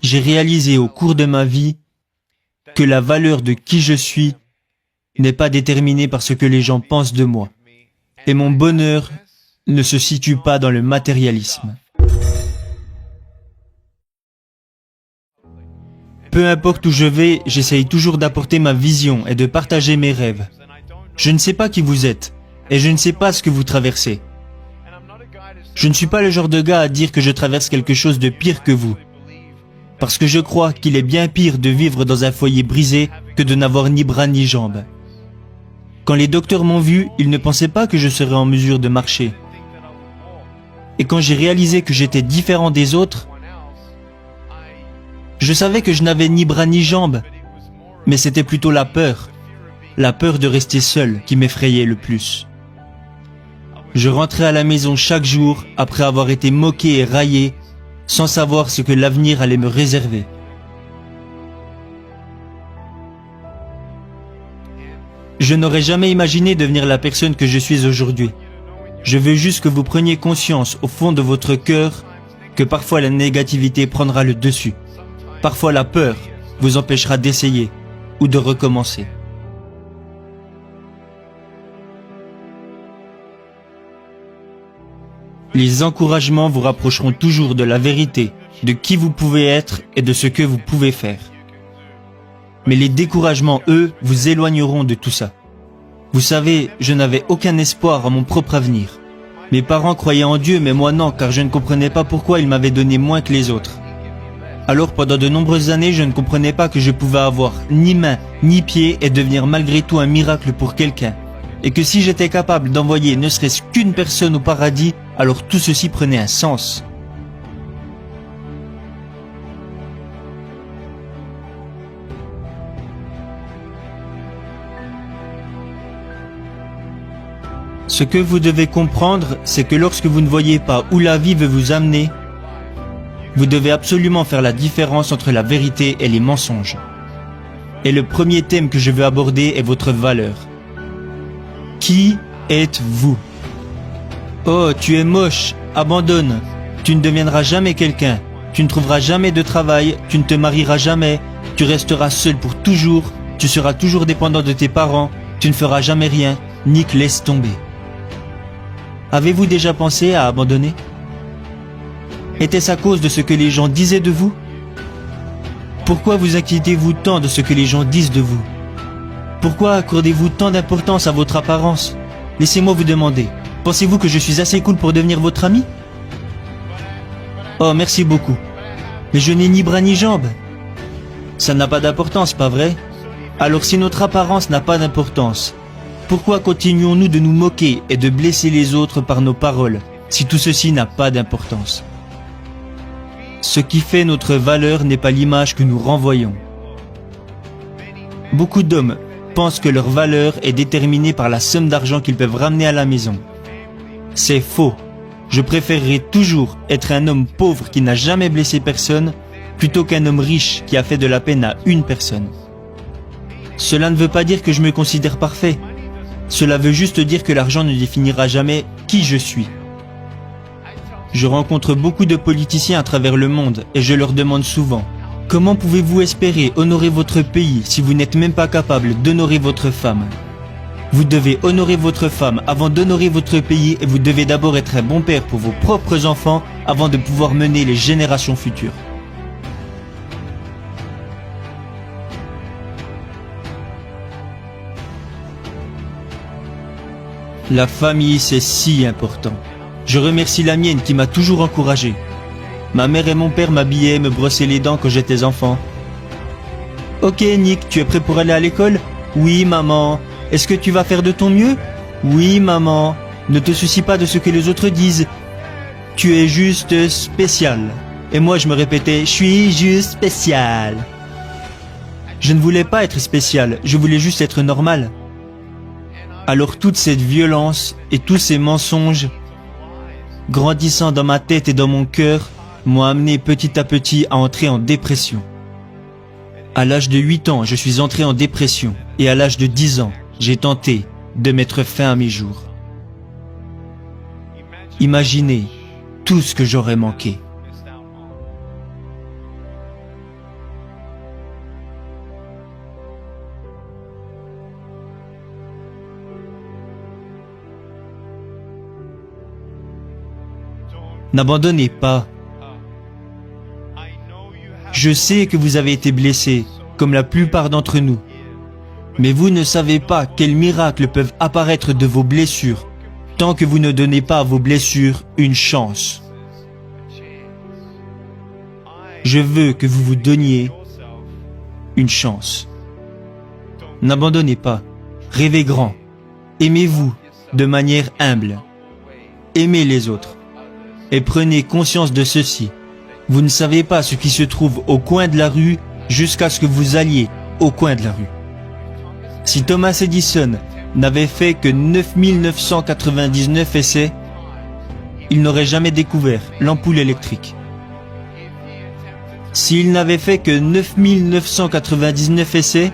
j'ai réalisé au cours de ma vie que la valeur de qui je suis n'est pas déterminée par ce que les gens pensent de moi. Et mon bonheur ne se situe pas dans le matérialisme. Peu importe où je vais, j'essaye toujours d'apporter ma vision et de partager mes rêves. Je ne sais pas qui vous êtes, et je ne sais pas ce que vous traversez. Je ne suis pas le genre de gars à dire que je traverse quelque chose de pire que vous. Parce que je crois qu'il est bien pire de vivre dans un foyer brisé que de n'avoir ni bras ni jambes. Quand les docteurs m'ont vu, ils ne pensaient pas que je serais en mesure de marcher. Et quand j'ai réalisé que j'étais différent des autres, je savais que je n'avais ni bras ni jambes, mais c'était plutôt la peur de rester seul qui m'effrayait le plus. Je rentrais à la maison chaque jour après avoir été moqué et raillé, sans savoir ce que l'avenir allait me réserver. Je n'aurais jamais imaginé devenir la personne que je suis aujourd'hui. Je veux juste que vous preniez conscience au fond de votre cœur que parfois la négativité prendra le dessus. Parfois la peur vous empêchera d'essayer ou de recommencer. Les encouragements vous rapprocheront toujours de la vérité, de qui vous pouvez être et de ce que vous pouvez faire. Mais les découragements, eux, vous éloigneront de tout ça. Vous savez, je n'avais aucun espoir en mon propre avenir. Mes parents croyaient en Dieu, mais moi non, car je ne comprenais pas pourquoi ils m'avaient donné moins que les autres. Alors pendant de nombreuses années, je ne comprenais pas que je pouvais avoir ni main, ni pied et devenir malgré tout un miracle pour quelqu'un. Et que si j'étais capable d'envoyer ne serait-ce qu'une personne au paradis, alors tout ceci prenait un sens. Ce que vous devez comprendre, c'est que lorsque vous ne voyez pas où la vie veut vous amener, vous devez absolument faire la différence entre la vérité et les mensonges. Et le premier thème que je veux aborder est votre valeur. Qui êtes-vous? Oh, tu es moche, abandonne. Tu ne deviendras jamais quelqu'un. Tu ne trouveras jamais de travail, tu ne te marieras jamais, tu resteras seul pour toujours, tu seras toujours dépendant de tes parents, tu ne feras jamais rien, Nick, laisse tomber. Avez-vous déjà pensé à abandonner? Était-ce à cause de ce que les gens disaient de vous? Pourquoi vous inquiétez-vous tant de ce que les gens disent de vous? Pourquoi accordez-vous tant d'importance à votre apparence? Laissez-moi vous demander, pensez-vous que je suis assez cool pour devenir votre ami? Oh, merci beaucoup. Mais je n'ai ni bras ni jambes. Ça n'a pas d'importance, pas vrai? Alors si notre apparence n'a pas d'importance, pourquoi continuons-nous de nous moquer et de blesser les autres par nos paroles, si tout ceci n'a pas d'importance? Ce qui fait notre valeur n'est pas l'image que nous renvoyons. Beaucoup d'hommes pensent que leur valeur est déterminée par la somme d'argent qu'ils peuvent ramener à la maison. C'est faux. Je préférerais toujours être un homme pauvre qui n'a jamais blessé personne plutôt qu'un homme riche qui a fait de la peine à une personne. Cela ne veut pas dire que je me considère parfait. Cela veut juste dire que l'argent ne définira jamais qui je suis. Je rencontre beaucoup de politiciens à travers le monde et je leur demande souvent: comment pouvez-vous espérer honorer votre pays si vous n'êtes même pas capable d'honorer votre femme? Vous devez honorer votre femme avant d'honorer votre pays et vous devez d'abord être un bon père pour vos propres enfants avant de pouvoir mener les générations futures. La famille, c'est si important. Je remercie la mienne qui m'a toujours encouragé. Ma mère et mon père m'habillaient et me brossaient les dents quand j'étais enfant. Ok Nick, tu es prêt pour aller à l'école? Oui maman. Est-ce que tu vas faire de ton mieux? Oui maman. Ne te soucie pas de ce que les autres disent. Tu es juste spécial. Et moi je me répétais, je suis juste spécial. Je ne voulais pas être spécial, je voulais juste être normal. Alors toute cette violence et tous ces mensonges, grandissant dans ma tête et dans mon cœur, m'ont amené petit à petit à entrer en dépression. À l'âge de 8 ans, je suis entré en dépression et à l'âge de 10 ans, j'ai tenté de mettre fin à mes jours. Imaginez tout ce que j'aurais manqué. N'abandonnez pas. Je sais que vous avez été blessé, comme la plupart d'entre nous. Mais vous ne savez pas quels miracles peuvent apparaître de vos blessures, tant que vous ne donnez pas à vos blessures une chance. Je veux que vous vous donniez une chance. N'abandonnez pas, rêvez grand, aimez-vous de manière humble, aimez les autres et prenez conscience de ceci. Vous ne savez pas ce qui se trouve au coin de la rue jusqu'à ce que vous alliez au coin de la rue. Si Thomas Edison n'avait fait que 9999 essais, il n'aurait jamais découvert l'ampoule électrique. S'il n'avait fait que 9999 essais,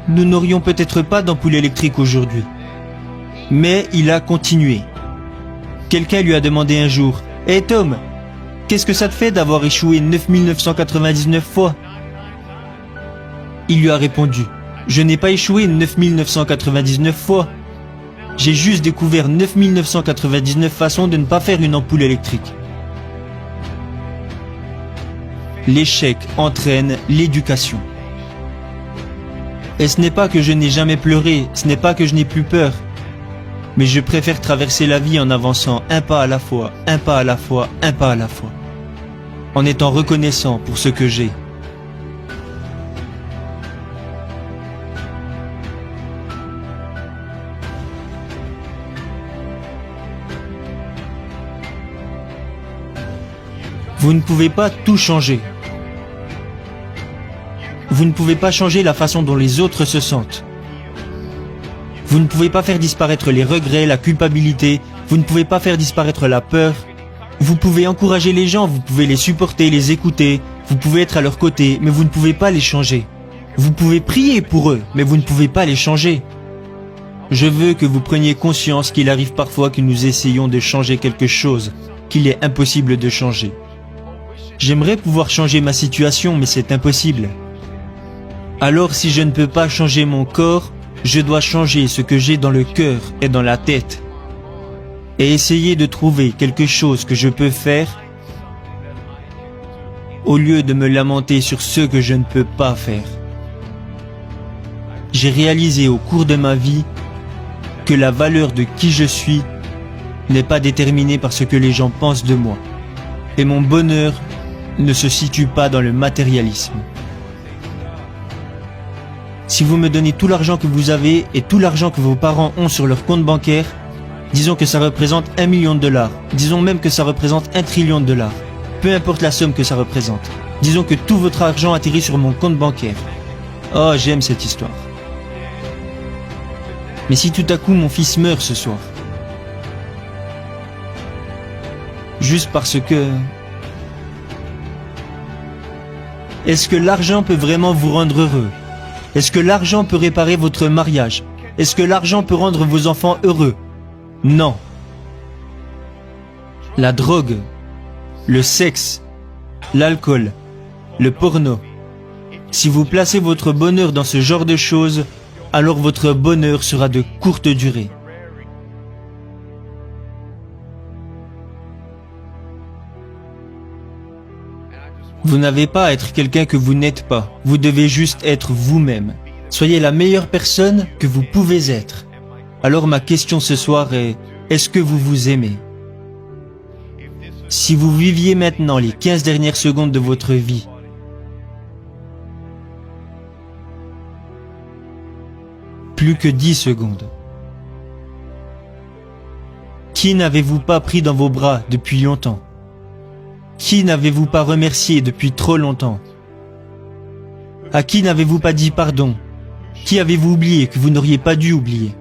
nous n'aurions peut-être pas d'ampoule électrique aujourd'hui. Mais il a continué. Quelqu'un lui a demandé un jour, « Hey Tom, qu'est-ce que ça te fait d'avoir échoué 9999 fois ?» Il lui a répondu, « Je n'ai pas échoué 9999 fois. J'ai juste découvert 9999 façons de ne pas faire une ampoule électrique. » L'échec entraîne l'éducation. Et ce n'est pas que je n'ai jamais pleuré, ce n'est pas que je n'ai plus peur, mais je préfère traverser la vie en avançant un pas à la fois, un pas à la fois, un pas à la fois, en étant reconnaissant pour ce que j'ai. Vous ne pouvez pas tout changer. Vous ne pouvez pas changer la façon dont les autres se sentent. Vous ne pouvez pas faire disparaître les regrets, la culpabilité. Vous ne pouvez pas faire disparaître la peur. Vous pouvez encourager les gens, vous pouvez les supporter, les écouter. Vous pouvez être à leur côté, mais vous ne pouvez pas les changer. Vous pouvez prier pour eux, mais vous ne pouvez pas les changer. Je veux que vous preniez conscience qu'il arrive parfois que nous essayons de changer quelque chose qu'il est impossible de changer. J'aimerais pouvoir changer ma situation, mais c'est impossible. Alors si je ne peux pas changer mon corps, je dois changer ce que j'ai dans le cœur et dans la tête. Et essayer de trouver quelque chose que je peux faire, au lieu de me lamenter sur ce que je ne peux pas faire. J'ai réalisé au cours de ma vie que la valeur de qui je suis n'est pas déterminée par ce que les gens pensent de moi. Et mon bonheur ne se situe pas dans le matérialisme. Si vous me donnez tout l'argent que vous avez et tout l'argent que vos parents ont sur leur compte bancaire, disons que ça représente 1 million de dollars, disons même que ça représente 1 trillion de dollars, peu importe la somme que ça représente, disons que tout votre argent atterrit sur mon compte bancaire. Oh, j'aime cette histoire. Mais si tout à coup mon fils meurt ce soir, juste parce que... Est-ce que l'argent peut vraiment vous rendre heureux? Est-ce que l'argent peut réparer votre mariage? Est-ce que l'argent peut rendre vos enfants heureux? Non. La drogue, le sexe, l'alcool, le porno. Si vous placez votre bonheur dans ce genre de choses, alors votre bonheur sera de courte durée. Vous n'avez pas à être quelqu'un que vous n'êtes pas. Vous devez juste être vous-même. Soyez la meilleure personne que vous pouvez être. Alors ma question ce soir est, est-ce que vous vous aimez? Si vous viviez maintenant les 15 dernières secondes de votre vie, plus que 10 secondes, qui n'avez-vous pas pris dans vos bras depuis longtemps? Qui n'avez-vous pas remercié depuis trop longtemps? À qui n'avez-vous pas dit pardon? Qui avez-vous oublié que vous n'auriez pas dû oublier?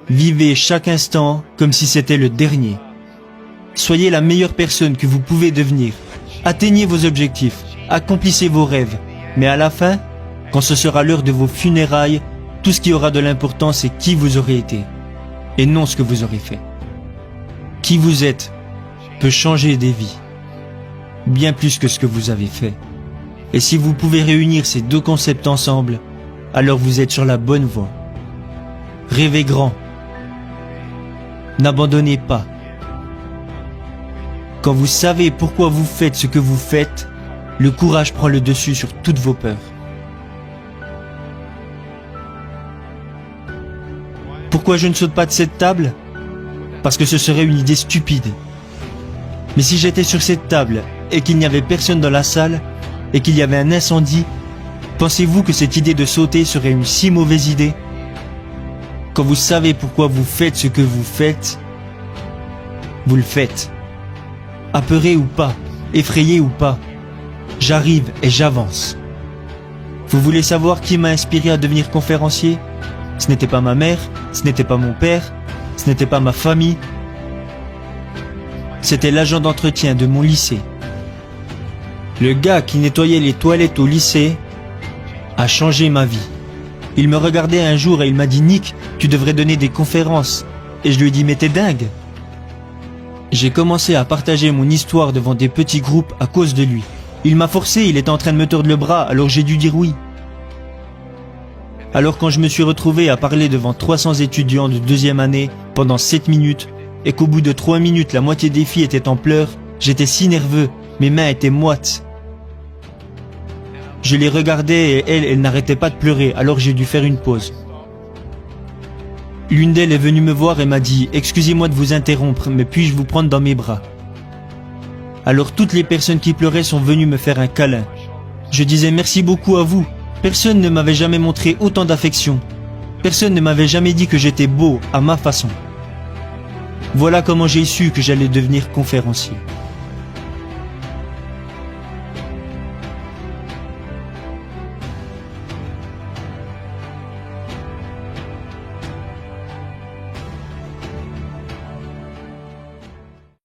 Vivez chaque instant comme si c'était le dernier. Soyez la meilleure personne que vous pouvez devenir. Atteignez vos objectifs, accomplissez vos rêves. Mais à la fin, quand ce sera l'heure de vos funérailles, tout ce qui aura de l'importance c'est qui vous aurez été, et non ce que vous aurez fait. Qui vous êtes peut changer des vies, bien plus que ce que vous avez fait. Et si vous pouvez réunir ces deux concepts ensemble, alors vous êtes sur la bonne voie. Rêvez grand, N'abandonnez pas. Quand vous savez pourquoi vous faites ce que vous faites, le courage prend le dessus sur toutes vos peurs. Pourquoi je ne saute pas de cette table? Parce que ce serait une idée stupide. Mais si j'étais sur cette table et qu'il n'y avait personne dans la salle et qu'il y avait un incendie, pensez-vous que cette idée de sauter serait une si mauvaise idée? Quand vous savez pourquoi vous faites ce que vous faites, vous le faites. Apeuré ou pas, effrayé ou pas, j'arrive et j'avance. Vous voulez savoir qui m'a inspiré à devenir conférencier? Ce n'était pas ma mère, ce n'était pas mon père, ce n'était pas ma famille. C'était l'agent d'entretien de mon lycée. Le gars qui nettoyait les toilettes au lycée a changé ma vie. Il me regardait un jour et il m'a dit « Nick, tu devrais donner des conférences ». Et je lui ai dit « Mais t'es dingue ». J'ai commencé à partager mon histoire devant des petits groupes à cause de lui. Il m'a forcé, il était en train de me tordre le bras, alors j'ai dû dire oui. Alors quand je me suis retrouvé à parler devant 300 étudiants de deuxième année pendant 7 minutes, et qu'au bout de 3 minutes la moitié des filles étaient en pleurs, j'étais si nerveux, mes mains étaient moites. Je les regardais et elles n'arrêtaient pas de pleurer, alors j'ai dû faire une pause. L'une d'elles est venue me voir et m'a dit « Excusez-moi de vous interrompre, mais puis-je vous prendre dans mes bras ?» Alors toutes les personnes qui pleuraient sont venues me faire un câlin. Je disais « Merci beaucoup à vous. Personne ne m'avait jamais montré autant d'affection. Personne ne m'avait jamais dit que j'étais beau à ma façon. » Voilà comment j'ai su que j'allais devenir conférencier.